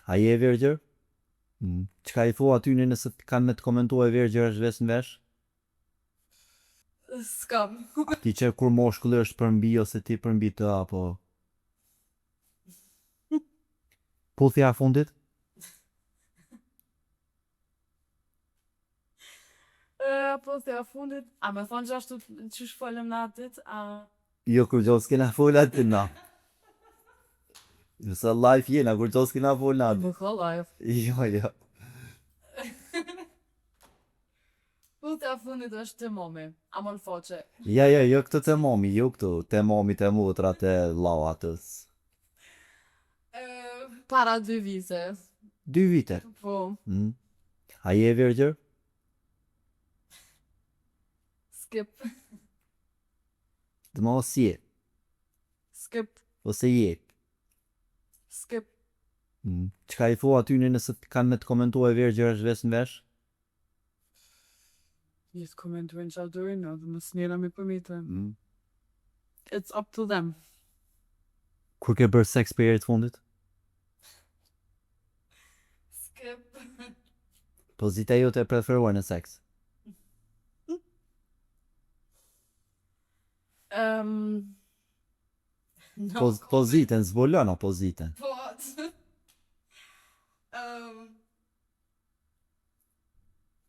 A je virgjër? Çka I thua aty nëse kanë me të komentuar virgjër është vesh në vesh? S'kam. Ti që kur moshkulli është përmbi ose ti përmbi të apo... Puthja e fundit? Puthja e fundit, a me thonë gjashtu që shfolëm në atë ditë, Jo, kur gjo s'kena full atë na. Nëse live jena, kur gjo s'kena full atë. Më ka live. Jo. Puthja e fundit është të momi, a më në foqe. Jo këtë të momi, jo këtu, të momi, të mutra, të lauatës. Para 2 vite. 2 vite. Po. A je virgjër? Skip. Të mos je, Skip. ose je. Skip. Çka I thua aty nëse kanë me të komentuar virgjër është vesh në vesh? Jetë komentuin që adurin, dhe më snira mi përmite. It's up to them. Kur ke bërë seks për herë të fundit? Skip. Pozita jote e preferuar në seks? No. Pozitën, zbulon o pozitën. Po.